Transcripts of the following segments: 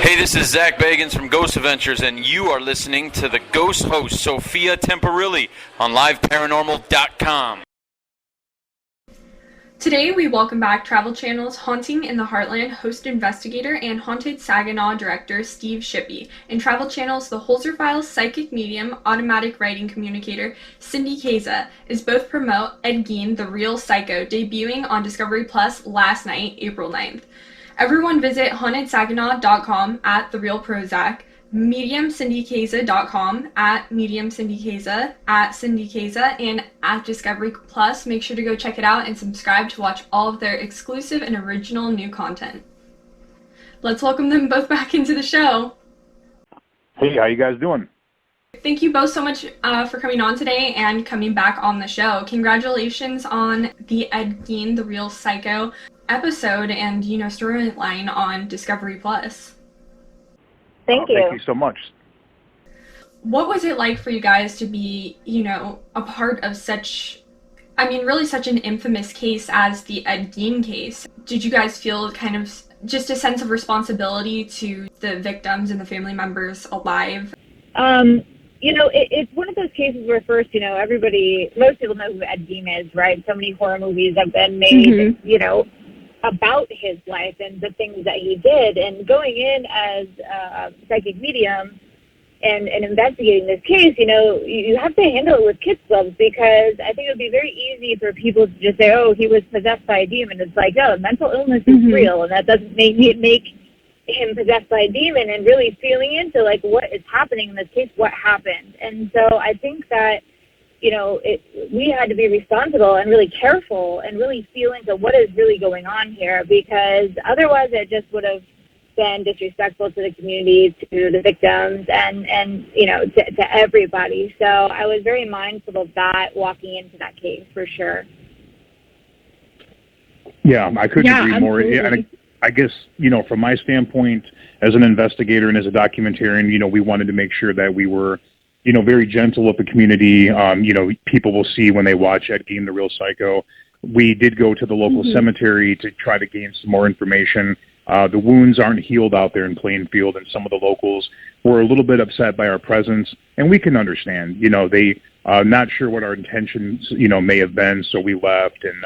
Hey, this is Zach Bagans from Ghost Adventures, and you are listening to the Ghost Host Sophia Temperilli on LiveParanormal.com. Today, we welcome back Travel Channel's Haunting in the Heartland host investigator and Haunted Saginaw director STEVE Shipppy, and Travel Channel's The Holzer Files psychic medium automatic writing communicator Cindy Kaza is both promote Ed Gein, the Real Psycho, debuting on Discovery Plus last night, April 9th. Everyone visit HauntedSaginaw.com at The Real Prozac, MediumCindyKaza.com at MediumCindyKaza, at CindyKaza, and at Discovery Plus. Make sure to go check it out and subscribe to watch all of their exclusive and original new content. Let's welcome them both back into the show. Hey, how you guys doing? Thank you both so much for coming on today and coming back on the show. Congratulations on the Ed Gein, the Real Psycho episode and, storyline on Discovery Plus. Thank you. Thank you so much. What was it like for you guys to be, a part of such an infamous case as the Ed Gein case? Did you guys feel kind of just a sense of responsibility to the victims and the family members alive? It's one of those cases where first, most people know who Ed Gein is, right? So many horror movies have been made, about his life and the things that he did. And going in as a psychic medium and investigating this case, you have to handle it with kid gloves, because I think it would be very easy for people to just say, oh, he was possessed by a demon. It's like, no, mental illness is real, and that doesn't make him possessed by a demon, and really feeling into, like, what is happening in this case, what happened. And so I think that, we had to be responsible and really careful and really feel into what is really going on here, because otherwise it just would have been disrespectful to the community, to the victims, and to everybody. So I was very mindful of that walking into that case, for sure. Yeah, I couldn't agree more. And I guess, from my standpoint as an investigator and as a documentarian, we wanted to make sure that we were very gentle with the community. People will see when they watch Ed Gein, the Real Psycho. We did go to the local cemetery to try to gain some more information. The wounds aren't healed out there in Plainfield, and some of the locals were a little bit upset by our presence, and we can understand. They not sure what our intentions, may have been, so we left. And,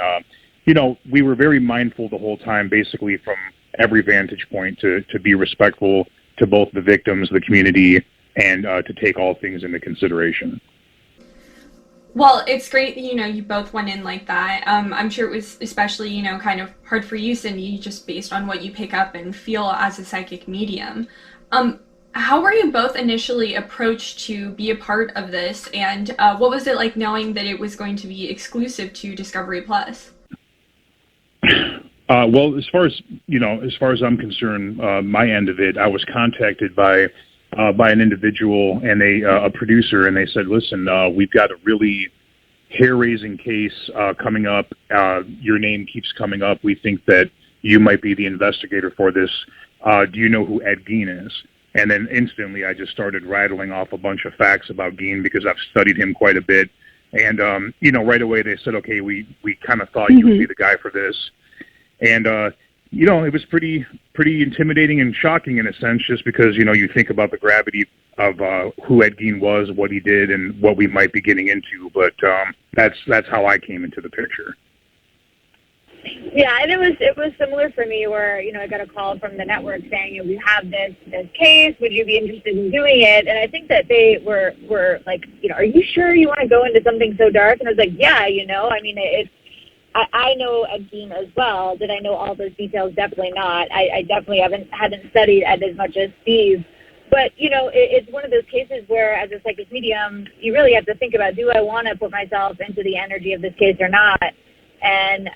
we were very mindful the whole time, basically from every vantage point, to be respectful to both the victims, the community, and to take all things into consideration. Well, it's great that, you both went in like that. I'm sure it was especially, kind of hard for you, Cindy, just based on what you pick up and feel as a psychic medium. How were you both initially approached to be a part of this, and what was it like knowing that it was going to be exclusive to Discovery Plus? Well, as far as I'm concerned, my end of it, I was contacted by an individual and a producer, and they said, listen, we've got a really hair-raising case coming up. Your name keeps coming up. We think that you might be the investigator for this. Do you know who Ed Gein is? And then instantly I just started rattling off a bunch of facts about Gein, because I've studied him quite a bit. And, right away they said, okay, we kind of thought you would be the guy for this. And, it was pretty intimidating and shocking in a sense, just because, you think about the gravity of who Ed Gein was, what he did, and what we might be getting into. But that's how I came into the picture. Yeah, and it was similar for me, where I got a call from the network saying, we have this case. Would you be interested in doing it? And I think that they were like, are you sure you want to go into something so dark? And I was like, yeah, it's. I know Ed Gein as well. Did I know all those details? Definitely not. I definitely hadn't studied Ed as much as Steve. But, it's one of those cases where, as a psychic medium, you really have to think about, do I want to put myself into the energy of this case or not? And,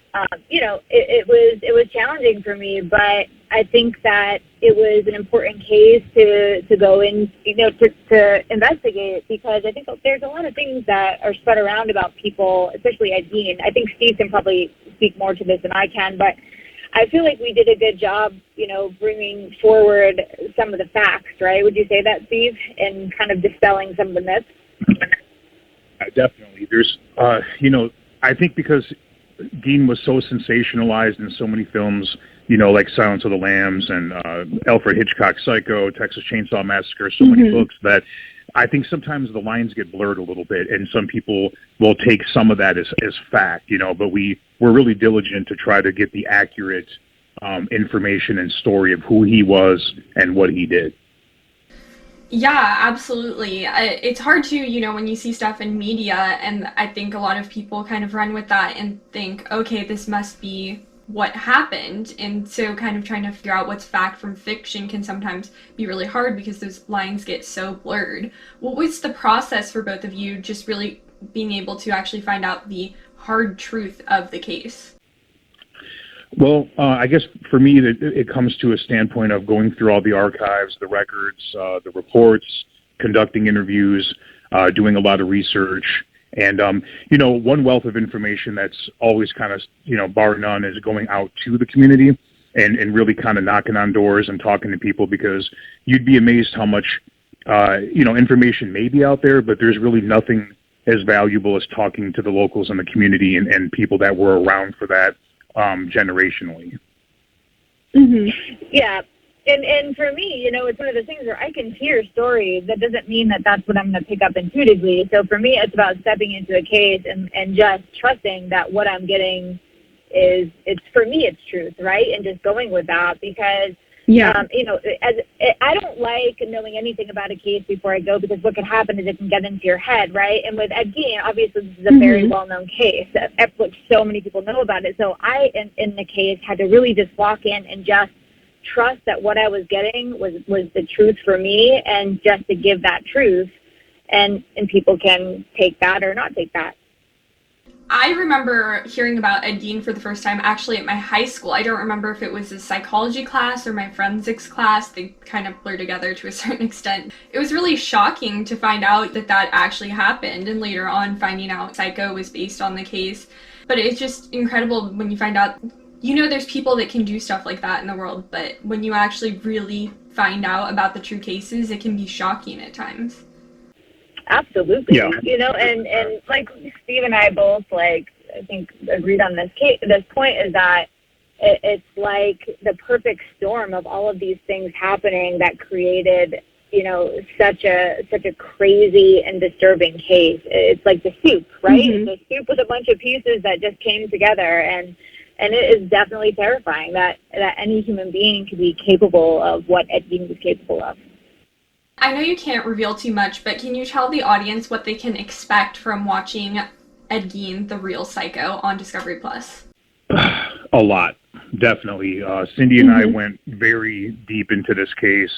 it was challenging for me, but I think that it was an important case to go in, to investigate, because I think there's a lot of things that are spread around about people, especially Ed Gein. I think Steve can probably speak more to this than I can, but I feel like we did a good job, bringing forward some of the facts, right? Would you say that, Steve, and kind of dispelling some of the myths? Definitely. There's, I think because Gein was so sensationalized in so many films, like Silence of the Lambs and Alfred Hitchcock's Psycho, Texas Chainsaw Massacre, so many books that I think sometimes the lines get blurred a little bit, and some people will take some of that as fact, but we're really diligent to try to get the accurate information and story of who he was and what he did. Yeah, absolutely. It's hard to, when you see stuff in media, and I think a lot of people kind of run with that and think, okay, this must be what happened. And so kind of trying to figure out what's fact from fiction can sometimes be really hard because those lines get so blurred. What was the process for both of you just really being able to actually find out the hard truth of the case? Well, I guess for me, it comes to a standpoint of going through all the archives, the records, the reports, conducting interviews, doing a lot of research. And, one wealth of information that's always kind of, bar none, is going out to the community and really kind of knocking on doors and talking to people, because you'd be amazed how much, information may be out there, but there's really nothing as valuable as talking to the locals in the community and people that were around for that. Generationally. Yeah. And for me, it's one of those things where I can hear stories. That doesn't mean that that's what I'm going to pick up intuitively. So for me, it's about stepping into a case and just trusting that what I'm getting for me, it's truth, right? And just going with that, because I don't like knowing anything about a case before I go, because what can happen is it can get into your head, right? And with Ed Gein, obviously this is a very well-known case, which so many people know about it. So I, in the case, had to really just walk in and just trust that what I was getting was the truth for me, and just to give that truth, and people can take that or not take that. I remember hearing about Ed Gein for the first time actually at my high school. I don't remember if it was a psychology class or my forensics class. They kind of blur together to a certain extent. It was really shocking to find out that actually happened, and later on finding out Psycho was based on the case. But it's just incredible when you find out, there's people that can do stuff like that in the world, but when you actually really find out about the true cases, it can be shocking at times. Absolutely. Yeah. And like Steve and I both, I think, agreed on this point, is that it's like the perfect storm of all of these things happening that created, such a crazy and disturbing case. It's like the soup, right? It's a soup with a bunch of pieces that just came together, and it is definitely terrifying that any human being could be capable of what Ed Gein was capable of. I know you can't reveal too much, but can you tell the audience what they can expect from watching Ed Gein, The Real Psycho, on Discovery Plus? A lot, definitely. Cindy and I went very deep into this case.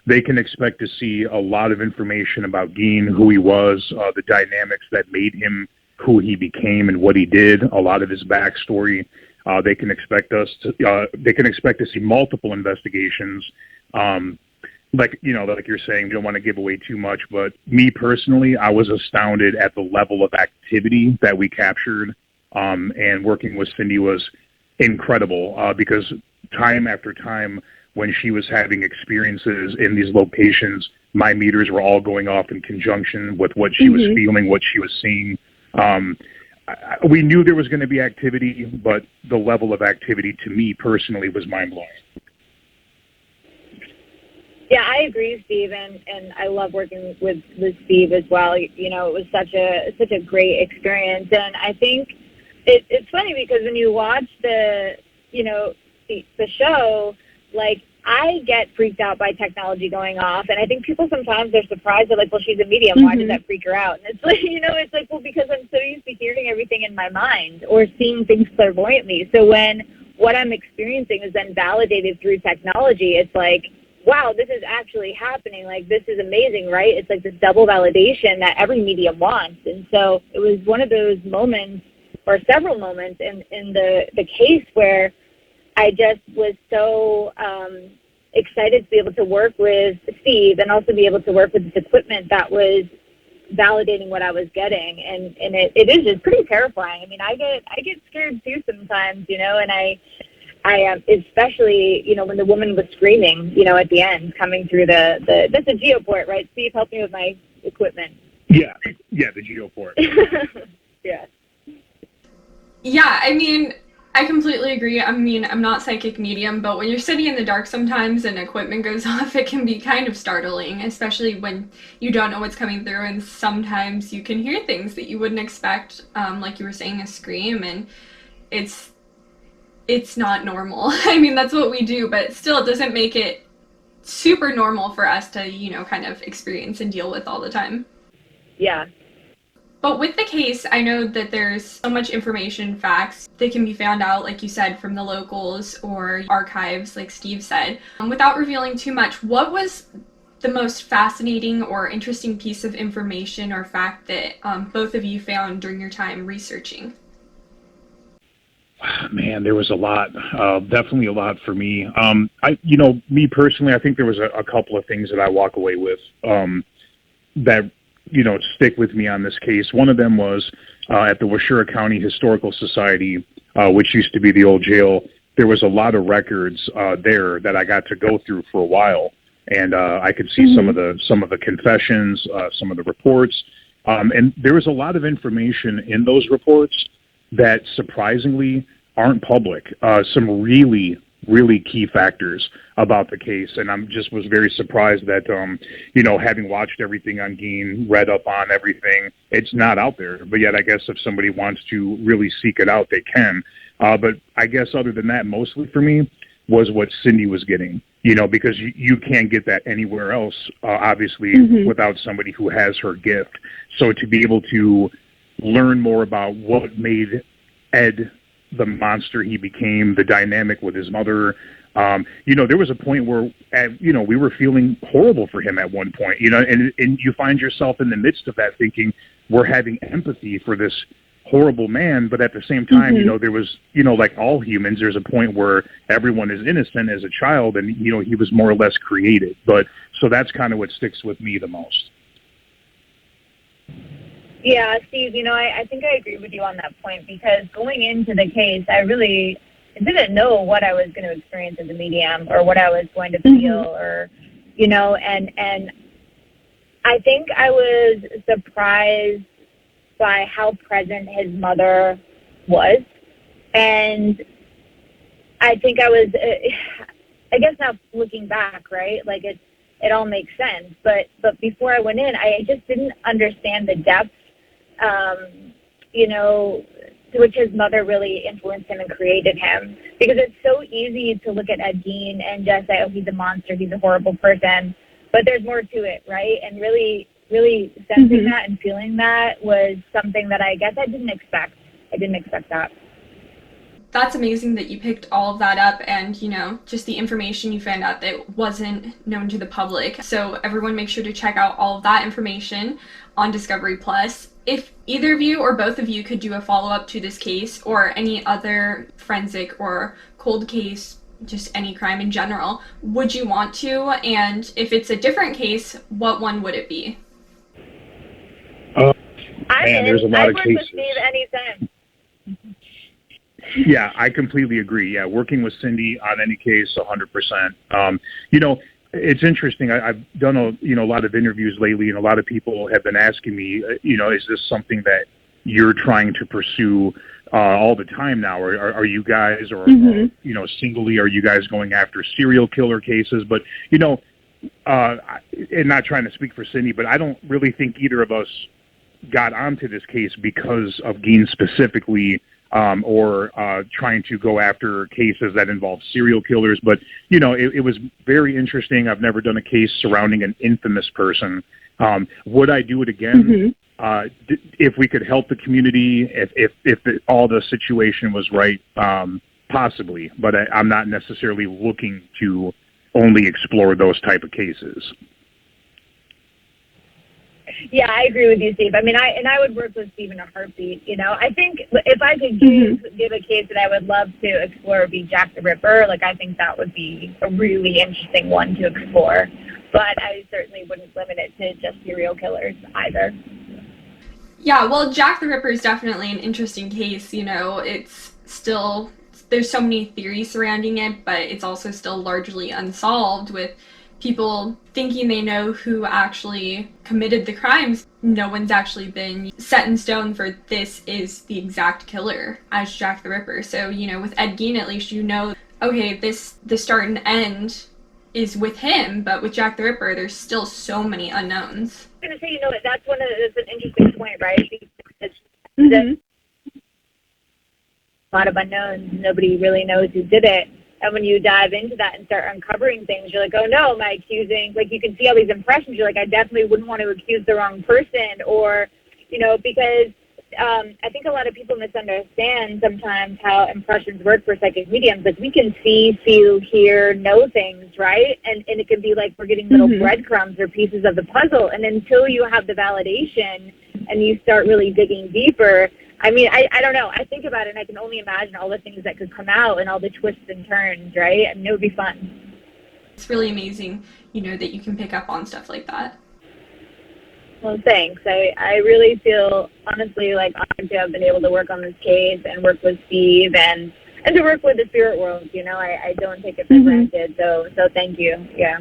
They can expect to see a lot of information about Gein, who he was, the dynamics that made him who he became and what he did, a lot of his backstory. They can expect to see multiple investigations. Like you're saying, you don't want to give away too much, but me personally, I was astounded at the level of activity that we captured, and working with Cindy was incredible, because time after time when she was having experiences in these locations, my meters were all going off in conjunction with what she was feeling, what she was seeing. We knew there was going to be activity, but the level of activity to me personally was mind-blowing. Yeah, I agree, Steve, and I love working with Steve as well. It was such a great experience, and I think it's funny because when you watch the show, I get freaked out by technology going off, and I think people sometimes are surprised. They're like, "Well, she's a medium. Why does that freak her out?" And it's like, well, because I'm so used to hearing everything in my mind or seeing things clairvoyantly. So when what I'm experiencing is then validated through technology, it's like, wow, this is actually happening. This is amazing, right? It's like this double validation that every medium wants. And so it was one of those moments, or several moments in the case, where I just was so excited to be able to work with Steve and also be able to work with this equipment that was validating what I was getting. And it is just pretty terrifying. I mean, I get scared too sometimes, and I especially, when the woman was screaming, at the end, coming through that's a geoport, right? Steve, help me with my equipment. Yeah, the geoport. Yeah. Yeah, I mean, I completely agree. I mean, I'm not psychic medium, but when you're sitting in the dark sometimes and equipment goes off, it can be kind of startling, especially when you don't know what's coming through, and sometimes you can hear things that you wouldn't expect, like you were saying, a scream, and it's not normal. I mean, that's what we do, but still, it doesn't make it super normal for us to, kind of experience and deal with all the time. Yeah. But with the case, I know that there's so much information, facts that can be found out, like you said, from the locals or archives, like Steve said. Without revealing too much, what was the most fascinating or interesting piece of information or fact that both of you found during your time researching? Man, there was a lot, definitely a lot for me. Me personally, I think there was a couple of things that I walk away with that stick with me on this case. One of them was at the Washura County Historical Society, which used to be the old jail. There was a lot of records there that I got to go through for a while, and I could see some of the confessions, some of the reports, and there was a lot of information in those reports that surprisingly aren't public. Some really key factors about the case, and was very surprised that having watched everything on Gein, read up on everything, it's not out there. But yet I guess if somebody wants to really seek it out, they can. But I guess other than that, mostly for me was what Cindy was getting, because you can't get that anywhere else, obviously, without somebody who has her gift. So to be able to learn more about what made Ed the monster he became, the dynamic with his mother. There was a point where, we were feeling horrible for him at one point, and you find yourself in the midst of that thinking, we're having empathy for this horrible man, but at the same time, there was, like all humans, there's a point where everyone is innocent as a child, and, he was more or less created. But so that's kind of what sticks with me the most. Yeah, Steve, I think I agree with you on that point, because going into the case, I really didn't know what I was going to experience as a medium or what I was going to feel or, and I think I was surprised by how present his mother was. And I think I was, I guess now looking back, right, like it all makes sense. But before I went in, I just didn't understand the depth, to which his mother really influenced him and created him. Because it's so easy to look at Ed Gein and just say, oh, he's a monster, he's a horrible person. But there's more to it, right? And really sensing that and feeling that was something that I guess I didn't expect. I didn't expect that. That's amazing that you picked all of that up and, just the information you found out that wasn't known to the public. So everyone make sure to check out all of that information on Discovery Plus. If either of you or both of you could do a follow-up to this case or any other forensic or cold case, just any crime in general, would you want to? And if it's a different case, what one would it be? There's a lot of cases. With Steve anytime. Yeah, I completely agree. Yeah, working with Cindy on any case, 100%. It's interesting. I've done a lot of interviews lately, and a lot of people have been asking me, is this something that you're trying to pursue all the time now? Or are you guys, or singly, are you guys going after serial killer cases? But and not trying to speak for Cindy, but I don't really think either of us got onto this case because of Gein specifically, or trying to go after cases that involve serial killers. But, it was very interesting. I've never done a case surrounding an infamous person. Would I do it again? If we could help the community, if all the situation was right, possibly. But I'm not necessarily looking to only explore those type of cases. Yeah, I agree with you, Steve. I mean, I would work with Steve in a heartbeat. I think if I could give a case that I would love to explore would be Jack the Ripper. Like, I think that would be a really interesting one to explore. But I certainly wouldn't limit it to just serial killers either. Yeah, well, Jack the Ripper is definitely an interesting case. It's still, there's so many theories surrounding it, but it's also still largely unsolved with people thinking they know who actually committed the crimes. No one's actually been set in stone for this is the exact killer as Jack the Ripper. So, you know, with Ed Gein, at least you know, okay, the start and end is with him, but with Jack the Ripper, there's still so many unknowns. I'm going to say, you know, that's an interesting point, right? Because a lot of unknowns, nobody really knows who did it. And when you dive into that and start uncovering things, you're like, oh no, am I accusing? Like, you can see all these impressions. You're like, I definitely wouldn't want to accuse the wrong person. Or, you know, because I think a lot of people misunderstand sometimes how impressions work for psychic mediums. Like, we can see, feel, hear, know things, right? And it can be like we're getting little breadcrumbs or pieces of the puzzle. And until you have the validation and you start really digging deeper, I mean, I don't know. I think about it, and I can only imagine all the things that could come out and all the twists and turns, right? I mean, it would be fun. It's really amazing, you know, that you can pick up on stuff like that. Well, thanks. I really feel, honestly, like honored to have been able to work on this case and work with Steve and to work with the spirit world. You know, I don't take it for granted. So thank you. Yeah.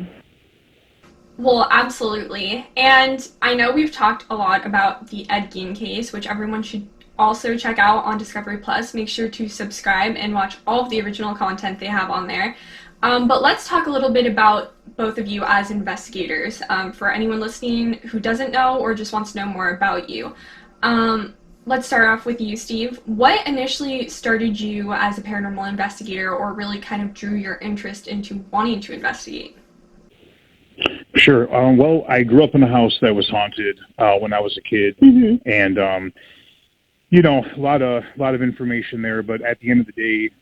Well, absolutely. And I know we've talked a lot about the Ed Gein case, which everyone should also check out on Discovery Plus. Make sure to subscribe and watch all of the original content they have on there. But let's talk a little bit about both of you as investigators, for anyone listening who doesn't know or just wants to know more about you. Let's start off with you, Steve. What initially started you as a paranormal investigator, or really kind of drew your interest into wanting to investigate? Sure. Well, I grew up in a house that was haunted when I was a kid, and you know, a lot of information there. But at the end of the day,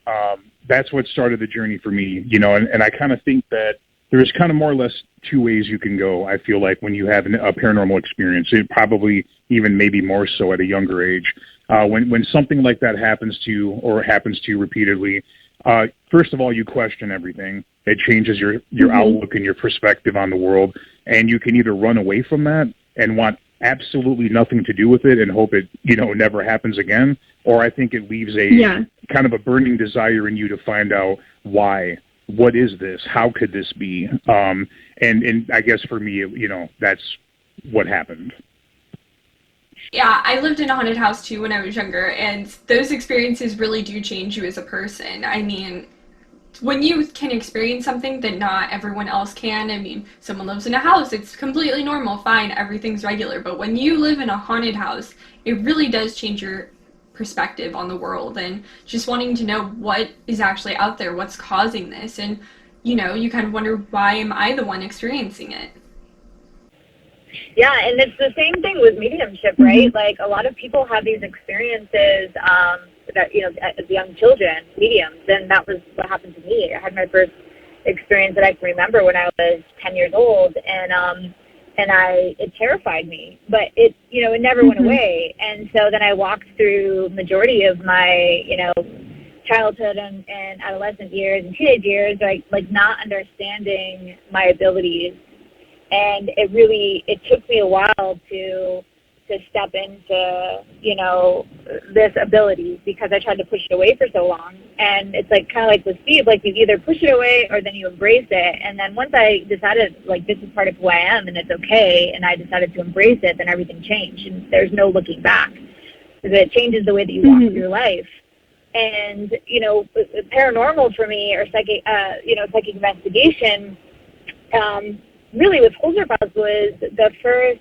that's what started the journey for me. You know, and I kind of think that there's kind of more or less two ways you can go. I feel like when you have a paranormal experience, it probably even maybe more so at a younger age. When something like that happens to you, or happens to you repeatedly, first of all, you question everything. It changes your outlook and your perspective on the world, and you can either run away from that and want absolutely nothing to do with it and hope it, you know, never happens again, or I think it leaves a kind of a burning desire in you to find out why. What is this? How could this be? And I guess for me, you know, that's what happened. Yeah, I lived in a haunted house too when I was younger, and those experiences really do change you as a person. I mean, when you can experience something that not everyone else can, I mean, someone lives in a house, it's completely normal, fine, everything's regular. But when you live in a haunted house, it really does change your perspective on the world and just wanting to know what is actually out there, what's causing this. And, you know, you kind of wonder, why am I the one experiencing it? Yeah, and it's the same thing with mediumship, right? Like, a lot of people have these experiences that, you know, as young children, mediums, and that was what happened to me. I had my first experience that I can remember when I was 10 years old, and it terrified me, but it, you know, it never went away. And so then I walked through majority of my, you know, childhood and adolescent years and teenage years, like not understanding my abilities. And it took me a while to step into, you know, this ability, because I tried to push it away for so long. And it's like, kind of like with Steve, like, you either push it away or then you embrace it. And then once I decided, like, this is part of who I am and it's okay, and I decided to embrace it, then everything changed. And there's no looking back, because it changes the way that you walk through life. And, you know, paranormal for me, or psychic investigation, really with Holzer Files was the first,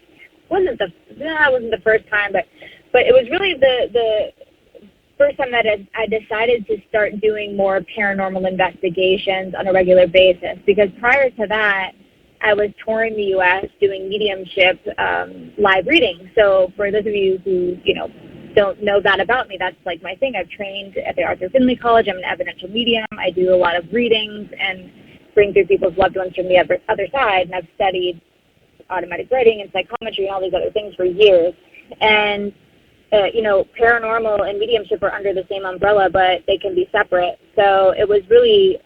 wasn't the first time, but it was really the first time that I decided to start doing more paranormal investigations on a regular basis. Because prior to that, I was touring the U.S. doing mediumship live readings. So for those of you who, you know, don't know that about me, that's like my thing. I've trained at the Arthur Findlay College. I'm an evidential medium. I do a lot of readings and bring through people's loved ones from the other side, and I've studied automatic writing and psychometry and all these other things for years. And, you know, paranormal and mediumship are under the same umbrella, but they can be separate. So it was really,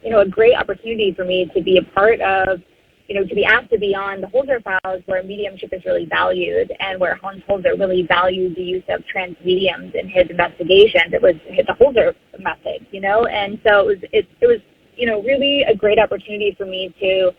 you know, a great opportunity for me to be a part of, you know, to be asked to be on the Holzer Files, where mediumship is really valued, and where Hans Holzer really valued the use of trans mediums in his investigations. It was the Holzer method, you know, and so it was really a great opportunity for me to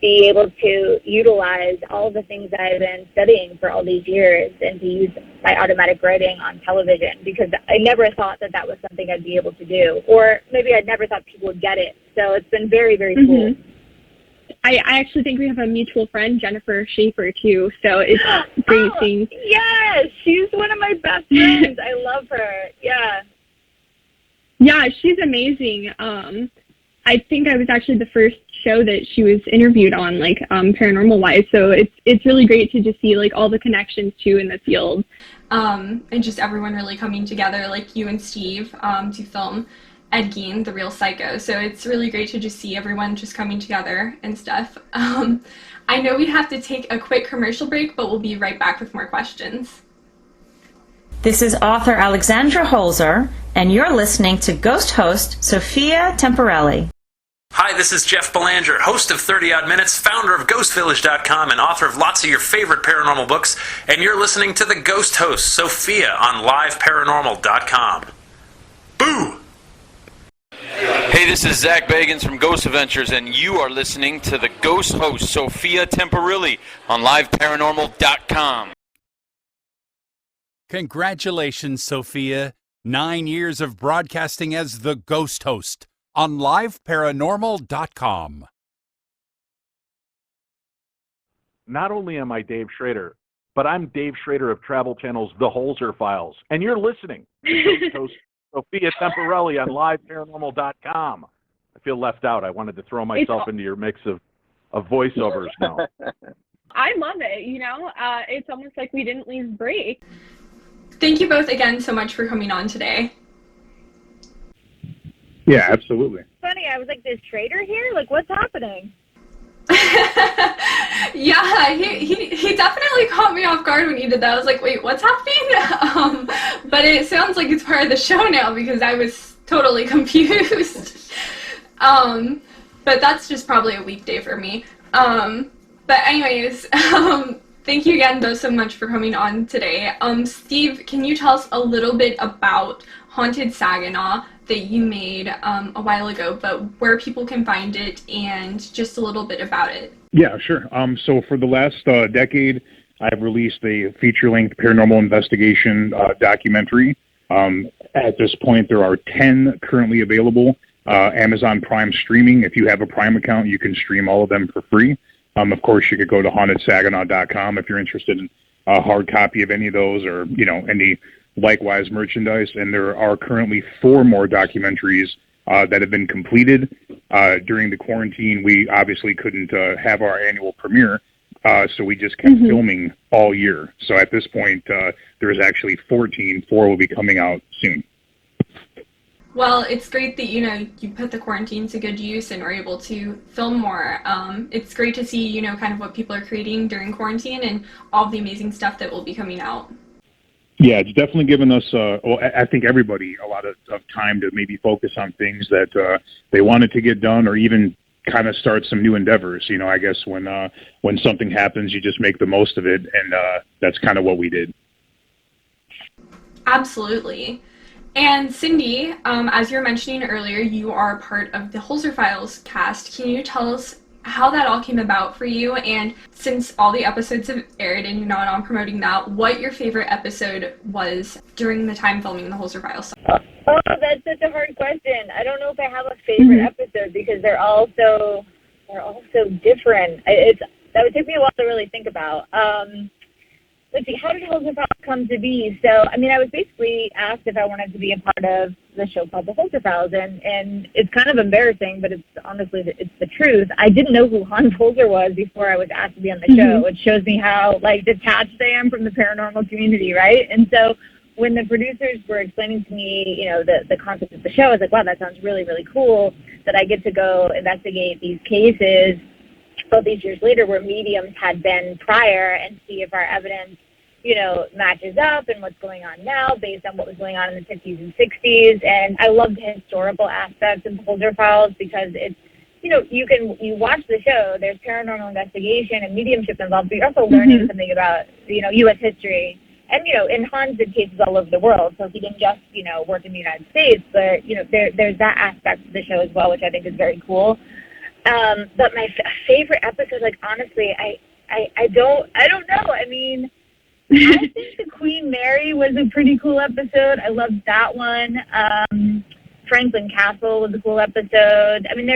be able to utilize all the things that I've been studying for all these years and to use my automatic writing on television, because I never thought that that was something I'd be able to do, or maybe I never thought people would get it. So it's been very, very cool. I actually think we have a mutual friend, Jennifer Schaefer, too, so it's great seeing. Yes, she's one of my best friends. I love her. Yeah. Yeah, she's amazing. I think I was actually the first show that she was interviewed on, like, paranormal wise. So it's really great to just see like all the connections too in the field, and just everyone really coming together, like you and Steve, to film Ed Gein, the real psycho. So it's really great to just see everyone just coming together and stuff. I know we have to take a quick commercial break, but we'll be right back with more questions. This is author Alexandra Holzer, and you're listening to Ghost Host Sophia Temperilli. Hi, this is Jeff Belanger, host of 30 Odd Minutes, founder of GhostVillage.com, and author of lots of your favorite paranormal books, and you're listening to the Ghost Host Sophia on LiveParanormal.com. Boo! Hey, this is Zach Bagans from Ghost Adventures, and you are listening to the Ghost Host Sophia Temperilli on LiveParanormal.com. Congratulations, Sophia. 9 years of broadcasting as the Ghost Host on LiveParanormal.com. Not only am I Dave Schrader, but I'm Dave Schrader of Travel Channel's The Holzer Files, and you're listening to Ghost Host Sophia Temperilli on LiveParanormal.com. I feel left out. I wanted to throw myself into your mix of voiceovers now. I love it, it's almost like we didn't leave break. Thank you both again so much for coming on today. Yeah, absolutely. Funny, I was like, "This Trader here? Like, what's happening?" Yeah, he definitely caught me off guard when he did that. I was like, wait, what's happening? But it sounds like it's part of the show now because I was totally confused. But that's just probably a weekday for me. But anyways, thank you again though so much for coming on today. Steve, can you tell us a little bit about Haunted Saginaw that you made a while ago, but where people can find it and just a little bit about it? Yeah, sure. So for the last decade, I've released a feature-length paranormal investigation documentary. At this point, there are 10 currently available. Amazon Prime streaming. If you have a Prime account, you can stream all of them for free. Of course, you could go to HauntedSaginaw.com if you're interested in a hard copy of any of those, or any likewise merchandise. And there are currently 4 more documentaries that have been completed. During the quarantine, we obviously couldn't have our annual premiere, so we just kept filming all year. So at this point, there's actually 14. 4 will be coming out soon. Well, it's great that, you put the quarantine to good use and were able to film more. It's great to see, kind of what people are creating during quarantine and all the amazing stuff that will be coming out. Yeah, it's definitely given us, I think everybody, a lot of time to maybe focus on things that they wanted to get done, or even kind of start some new endeavors. I guess when something happens, you just make the most of it, and that's kind of what we did. Absolutely. And Cindy, as you were mentioning earlier, you are part of the Holzer Files cast. Can you tell us how that all came about for you, and since all the episodes have aired and you're not on promoting that, what your favorite episode was during the time filming the Holzer Files? Oh, that's such a hard question. I don't know if I have a favorite episode because they're all so different. That would take me a while to really think about. Let's see, how did Holzer Files come to be? So, I was basically asked if I wanted to be a part of the show called The Holzer Files, and it's kind of embarrassing, but it's the truth. I didn't know who Hans Holzer was before I was asked to be on the show, which shows me how, detached I am from the paranormal community, right? And so when the producers were explaining to me, the concept of the show, I was like, wow, that sounds really, really cool that I get to go investigate these cases all these years later where mediums had been prior and see if our evidence, matches up and what's going on now based on what was going on in the 50s and 60s. And I love the historical aspects of the Holzer Files because it's, you watch the show, there's paranormal investigation and mediumship involved, but you're also learning something about, U.S. history and, and Hans did cases all over the world, so he didn't just, work in the United States, but, there's that aspect of the show as well, which I think is very cool. But my favorite episode, like, honestly, I don't know. I mean, I think the Queen Mary was a pretty cool episode. I loved that one. Franklin Castle was a cool episode. I mean,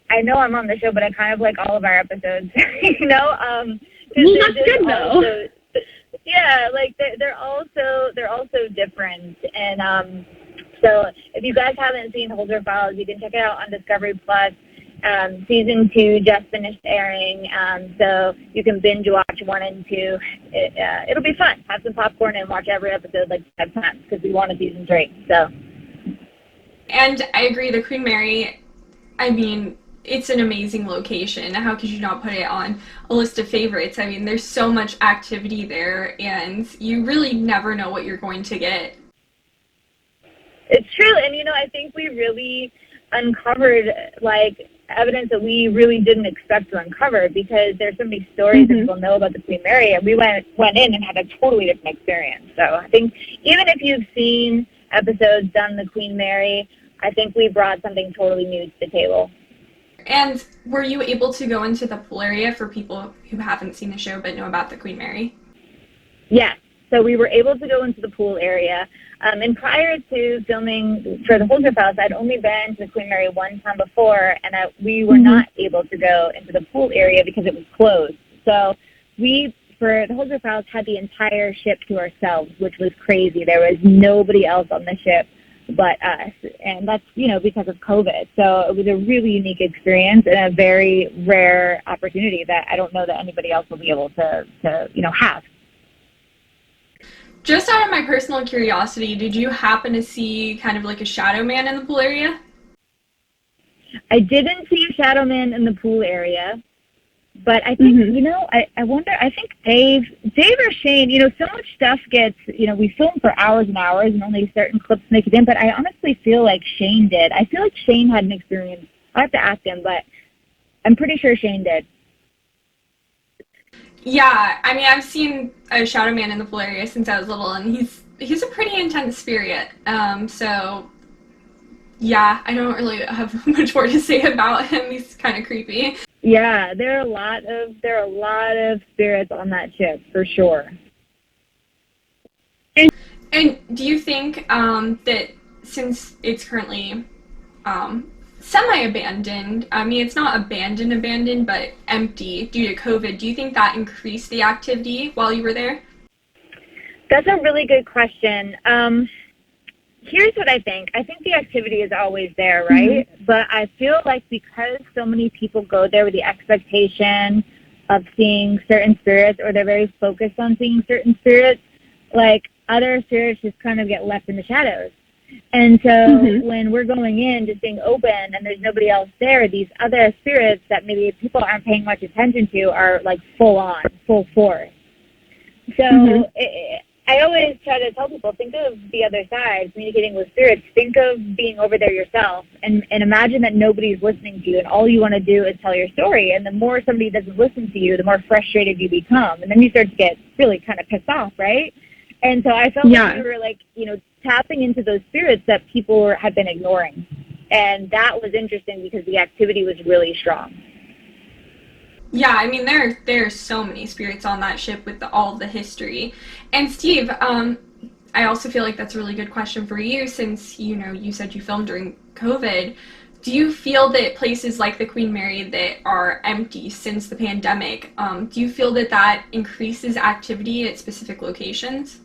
I know I'm on the show, but I kind of like all of our episodes, Well, that's good, though. Yeah, like, they're also different. And so if you guys haven't seen Holzer Files, you can check it out on Discovery Plus. Season 2 just finished airing, so you can binge watch 1 and 2. It'll be fun. Have some popcorn and watch every episode like 5 times because we want a season 3. So. And I agree, the Queen Mary, I mean, it's an amazing location. How could you not put it on a list of favorites? I mean, there's so much activity there, and you really never know what you're going to get. It's true, and I think we really uncovered, like, evidence that we really didn't expect to uncover, because there's so many stories that people know about the Queen Mary, and we went in and had a totally different experience. So I think even if you've seen episodes done the Queen Mary, I think we brought something totally new to the table. And were you able to go into the pool area for people who haven't seen the show but know about the Queen Mary? Yes. So we were able to go into the pool area. And prior to filming for the Holzer Files, I'd only been to the Queen Mary one time before, and we were not able to go into the pool area because it was closed. So we, for the Holzer Files, had the entire ship to ourselves, which was crazy. There was nobody else on the ship but us, and that's, because of COVID. So it was a really unique experience and a very rare opportunity that I don't know that anybody else will be able to have. Just out of my personal curiosity, did you happen to see kind of like a shadow man in the pool area? I didn't see a shadow man in the pool area, but I think, I wonder, I think Dave or Shane, so much stuff gets, we film for hours and hours and only certain clips make it in, but I honestly feel like Shane did. I feel like Shane had an experience. I have to ask him, but I'm pretty sure Shane did. Yeah, I mean, I've seen a shadow man in the pool area since I was little, and he's a pretty intense spirit. So yeah, I don't really have much more to say about him. He's kind of creepy. Yeah, there are a lot of spirits on that ship for sure. And do you think that since it's currently semi-abandoned, I mean, it's not abandoned, but empty due to COVID, do you think that increased the activity while you were there? That's a really good question. Here's what I think. I think the activity is always there, right? But I feel like because so many people go there with the expectation of seeing certain spirits, or they're very focused on seeing certain spirits, like, other spirits just kind of get left in the shadows. And so when we're going in, just being open, and there's nobody else there, these other spirits that maybe people aren't paying much attention to are, like, full on, full force. So I always try to tell people, think of the other side, communicating with spirits. Think of being over there yourself, and imagine that nobody's listening to you, and all you want to do is tell your story. And the more somebody doesn't listen to you, the more frustrated you become. And then you start to get really kind of pissed off, right? And so I felt like we were, like, tapping into those spirits that people had been ignoring. And that was interesting because the activity was really strong. Yeah, I mean, there are so many spirits on that ship with all the history. And Steve, I also feel like that's a really good question for you, since, you said you filmed during COVID. Do you feel that places like the Queen Mary that are empty since the pandemic, do you feel that increases activity at specific locations?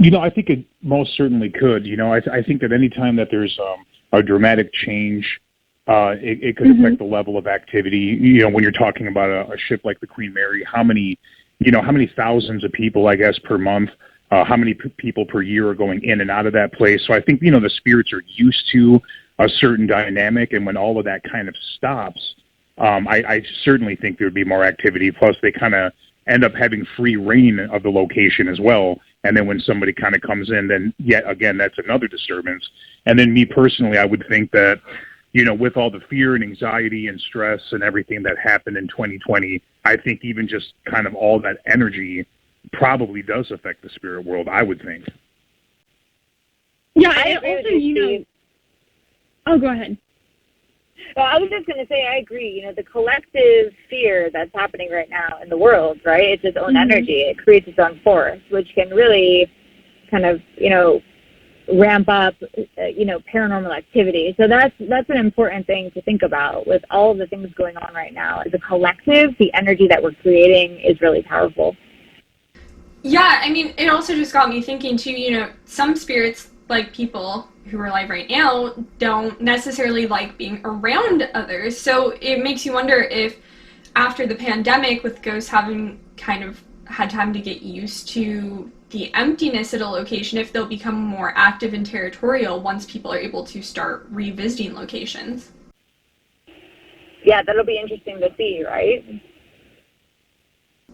I think it most certainly could. I think that any time that there's a dramatic change, it could affect the level of activity. When you're talking about a ship like the Queen Mary, how many thousands of people, I guess, per month, how many people per year are going in and out of that place. So I think, the spirits are used to a certain dynamic, and when all of that kind of stops, I certainly think there would be more activity. Plus, they kind of end up having free reign of the location as well. And then when somebody kind of comes in, then yet again, that's another disturbance. And then me personally, I would think that, with all the fear and anxiety and stress and everything that happened in 2020, I think even just kind of all that energy probably does affect the spirit world, I would think. Yeah, I and agree also, with you, Steve. Oh, go ahead. Well, I was just going to say, I agree. You know, the collective fear that's happening right now in the world, right? It's its own energy. It creates its own force, which can really kind of, ramp up, paranormal activity. So that's an important thing to think about with all of the things going on right now. As a collective, the energy that we're creating is really powerful. Yeah, I mean, it also just got me thinking too, some spirits, like people who are alive right now, don't necessarily like being around others. So it makes you wonder if after the pandemic, with ghosts having kind of had time to get used to the emptiness at a location, if they'll become more active and territorial once people are able to start revisiting locations. Yeah, that'll be interesting to see, right?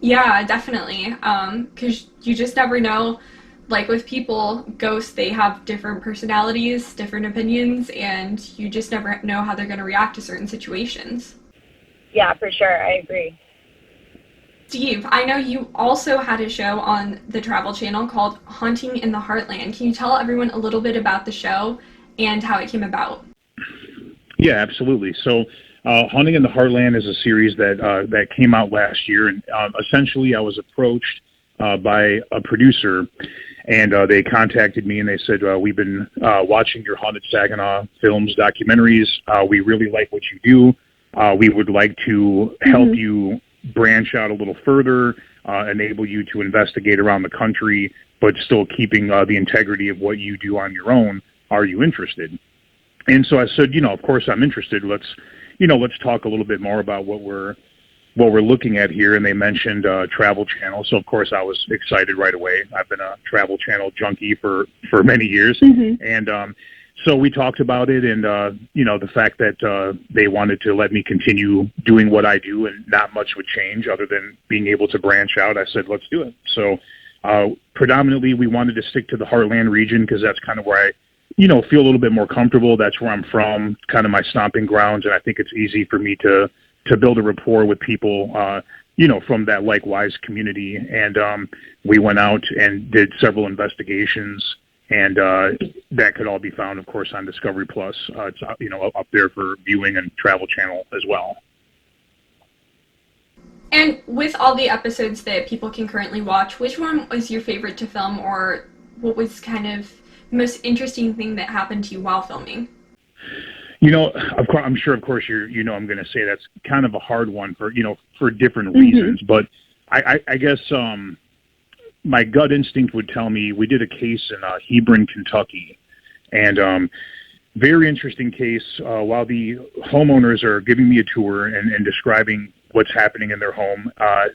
Yeah, definitely. Because you just never know. Like with people, ghosts, they have different personalities, different opinions, and you just never know how they're going to react to certain situations. Yeah, for sure. I agree. Steve, I know you also had a show on the Travel Channel called Haunting in the Heartland. Can you tell everyone a little bit about the show and how it came about? Yeah, absolutely. So Haunting in the Heartland is a series that came out last year. And essentially, I was approached by a producer, and they contacted me and they said, we've been watching your Haunted Saginaw films, documentaries. We really like what you do. We would like to help you branch out a little further, enable you to investigate around the country, but still keeping the integrity of what you do on your own. Are you interested? And so I said, of course I'm interested. Let's talk a little bit more about what we're looking at here. And they mentioned Travel Channel. So of course I was excited right away. I've been a Travel Channel junkie for many years. And so we talked about it, and the fact that they wanted to let me continue doing what I do, and not much would change other than being able to branch out. I said, let's do it. So predominantly, we wanted to stick to the Heartland region because that's kind of where I, feel a little bit more comfortable. That's where I'm from, kind of my stomping grounds, and I think it's easy for me to build a rapport with people, from that likewise community. And we went out and did several investigations. And that could all be found, of course, on Discovery Plus. It's up there for viewing, and Travel Channel as well. And with all the episodes that people can currently watch, which one was your favorite to film, or what was kind of the most interesting thing that happened to you while filming? Of course, I'm sure, of course, I'm going to say that's kind of a hard one for different reasons. But I guess my gut instinct would tell me, we did a case in Hebron, Kentucky, and very interesting case. While the homeowners are giving me a tour and describing what's happening in their home,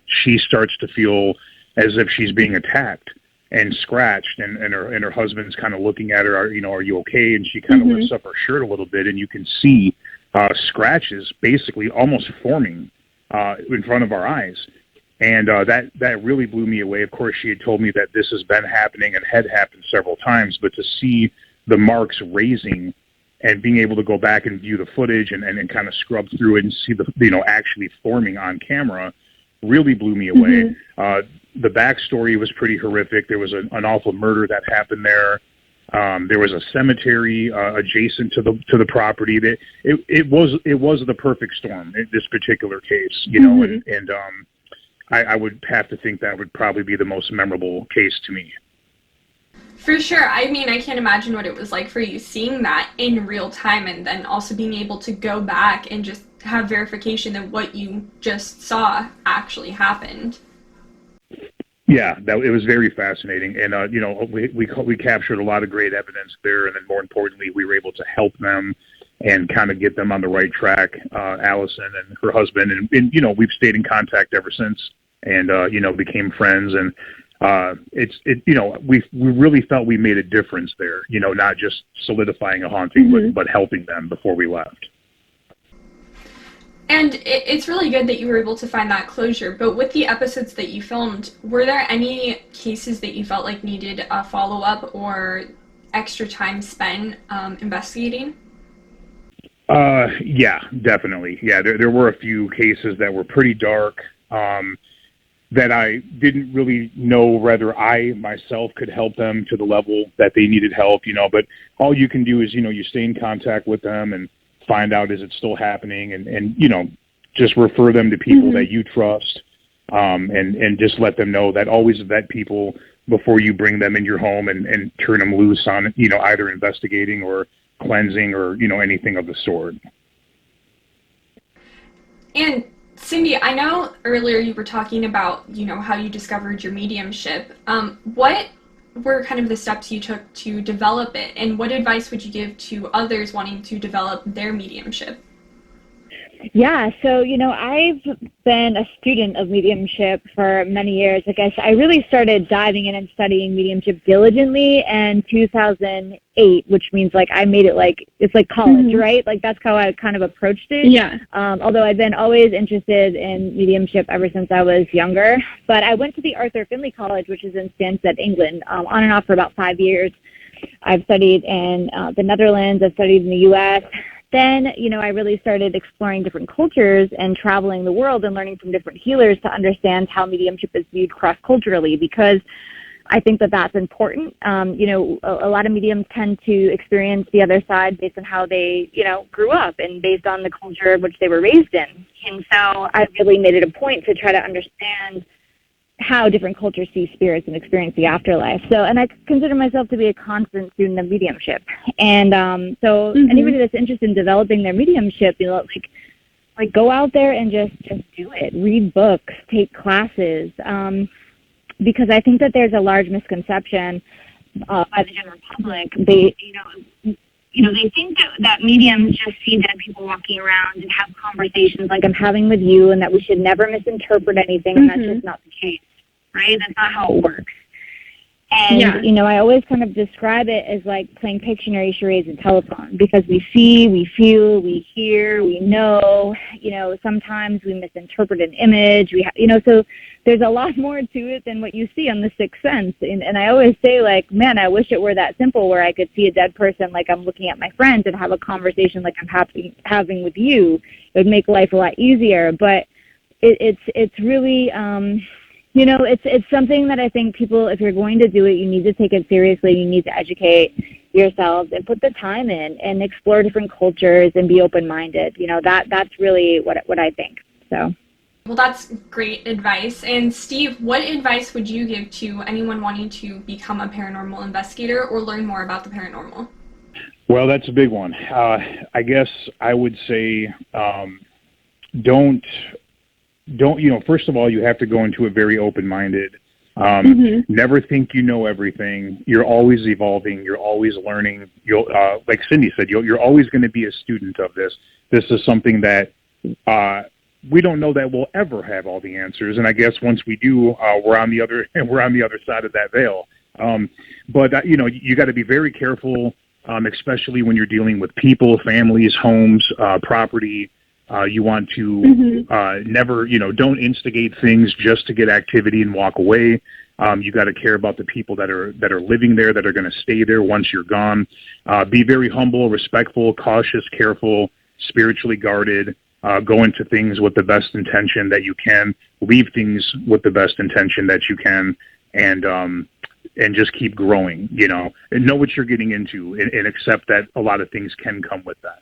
she starts to feel as if she's being attacked and scratched, and her husband's kind of looking at her, are you okay? And she kind of lifts up her shirt a little bit, and you can see scratches basically almost forming in front of our eyes. And that really blew me away. Of course, she had told me that this has been happening and had happened several times, but to see the marks raising and being able to go back and view the footage and kind of scrub through it and see the actually forming on camera really blew me away. The backstory was pretty horrific. There was an awful murder that happened there. There was a cemetery adjacent to the property. That it was the perfect storm in this particular case, and I would have to think that would probably be the most memorable case to me. For sure. I mean, I can't imagine what it was like for you seeing that in real time, and then also being able to go back and just have verification that what you just saw actually happened. Yeah, it was very fascinating. And, we captured a lot of great evidence there. And then more importantly, we were able to help them and kind of get them on the right track, Allison and her husband. And we've stayed in contact ever since, and, became friends. And we really felt we made a difference there, not just solidifying a haunting, but helping them before we left. And it's really good that you were able to find that closure. But with the episodes that you filmed, were there any cases that you felt like needed a follow-up or extra time spent investigating? Yeah, definitely. Yeah, there were a few cases that were pretty dark. that I didn't really know whether I myself could help them to the level that they needed help, but all you can do is, you stay in contact with them and find out, is it still happening, and just refer them to people that you trust, and just let them know that always vet people before you bring them in your home and turn them loose on, either investigating or cleansing or, anything of the sort. And Cindy, I know earlier you were talking about, how you discovered your mediumship. What were kind of the steps you took to develop it, and what advice would you give to others wanting to develop their mediumship? Yeah, so, I've been a student of mediumship for many years. I guess I really started diving in and studying mediumship diligently in 2008, which means I made it it's like college, right? That's how I kind of approached it. Yeah. Although I've been always interested in mediumship ever since I was younger. But I went to the Arthur Findlay College, which is in Stansted, England, on and off for about 5 years. I've studied in the Netherlands. I've studied in the U.S. Then, I really started exploring different cultures and traveling the world and learning from different healers to understand how mediumship is viewed cross-culturally, because I think that that's important. A lot of mediums tend to experience the other side based on how they, grew up and based on the culture which they were raised in. And so I really made it a point to try to understand how different cultures see spirits and experience the afterlife. And I consider myself to be a constant student of mediumship. And anybody that's interested in developing their mediumship, go out there and just do it. Read books, take classes, because I think that there's a large misconception by the general public. They think that mediums just see dead people walking around and have conversations like I'm having with you, and that we should never misinterpret anything, and that's just not the case, right? That's not how it works. And, I always kind of describe it as like playing Pictionary, charades, and telephone, because we see, we feel, we hear, we know, sometimes we misinterpret an image, so there's a lot more to it than what you see on the Sixth Sense. And I always say, man, I wish it were that simple where I could see a dead person like I'm looking at my friends and have a conversation like I'm having with you. It would make life a lot easier. But it's really, it's something that I think people, if you're going to do it, you need to take it seriously. You need to educate yourselves and put the time in and explore different cultures and be open-minded. That's really what I think. So. Well, that's great advice. And Steve, what advice would you give to anyone wanting to become a paranormal investigator or learn more about the paranormal? Well, that's a big one. I guess I would say don't, first of all, you have to go into it very open-minded. Never think you know everything. You're always evolving. You're always learning. Like Cindy said, you're always going to be a student of this. This is something that we don't know that we'll ever have all the answers. And I guess once we do, we're on the other side of that veil. But you got to be very careful, especially when you're dealing with people, families, homes, property. You want to never, don't instigate things just to get activity and walk away. You got to care about the people that are living there, that are going to stay there once you're gone. Be very humble, respectful, cautious, careful, spiritually guarded. Go into things with the best intention that you can. Leave things with the best intention that you can, and just keep growing. And know what you're getting into, and accept that a lot of things can come with that.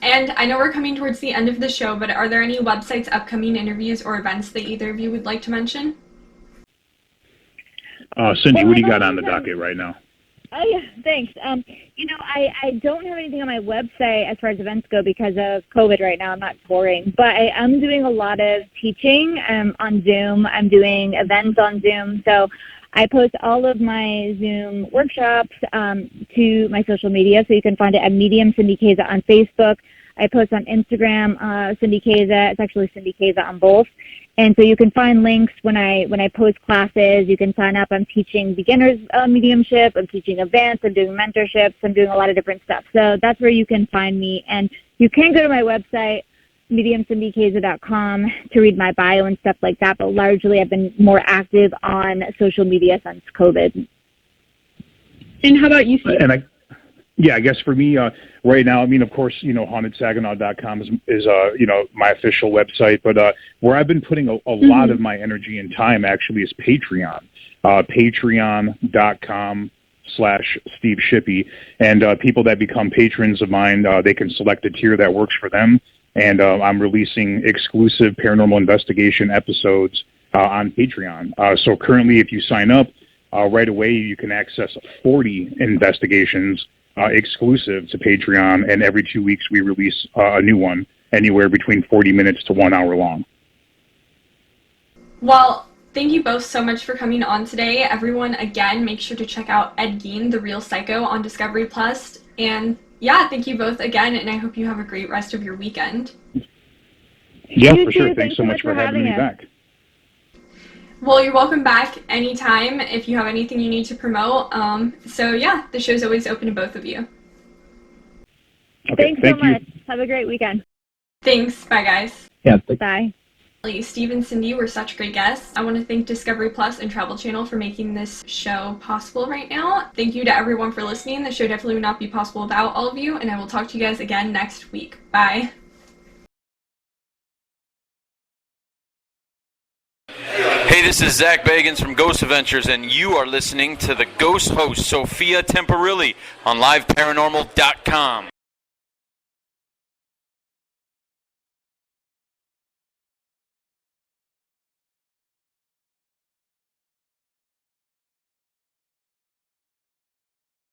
And I know we're coming towards the end of the show, but are there any websites, upcoming interviews, or events that either of you would like to mention? Cindy, what do you got on the docket right now? Oh, yeah, thanks. I don't have anything on my website as far as events go because of COVID right now. I'm not touring. But I am doing a lot of teaching on Zoom. I'm doing events on Zoom. So I post all of my Zoom workshops to my social media. So you can find it at Medium Cindy Kaza on Facebook. I post on Instagram, Cindy Kaza. It's actually Cindy Kaza on both. And so you can find links when I post classes. You can sign up. I'm teaching beginners mediumship. I'm teaching advanced. I'm doing mentorships. I'm doing a lot of different stuff. So that's where you can find me. And you can go to my website, mediumcindykaza.com, to read my bio and stuff like that. But largely I've been more active on social media since COVID. And how about you, Steve? Yeah, I guess for me right now, I mean, of course, HauntedSaginaw.com is my official website, but where I've been putting a lot of my energy and time actually is Patreon. Patreon.com/Steve Shippy, and people that become patrons of mine, they can select a tier that works for them, and I'm releasing exclusive paranormal investigation episodes on Patreon. So currently, if you sign up right away, you can access 40 investigations exclusive to Patreon, and every 2 weeks we release a new one, anywhere between 40 minutes to 1 hour long. Well, thank you both so much for coming on today. Everyone, again, make sure to check out Ed Gein, The Real Psycho on Discovery Plus. And yeah, thank you both again, and I hope you have a great rest of your weekend. Yeah, You for too. sure. Thanks so much for having me back. Well, you're welcome back anytime if you have anything you need to promote. So yeah, the show's always open to both of you. Okay, Thanks so much. Have a great weekend. Thanks. Bye, guys. Yeah. Bye. Steve and Cindy were such great guests. I want to thank Discovery Plus and Travel Channel for making this show possible right now. Thank you to everyone for listening. The show definitely would not be possible without all of you, and I will talk to you guys again next week. Bye. Hey, this is Zach Bagans from Ghost Adventures, and you are listening to the Ghost Host Sophia Temperilli on LiveParanormal.com.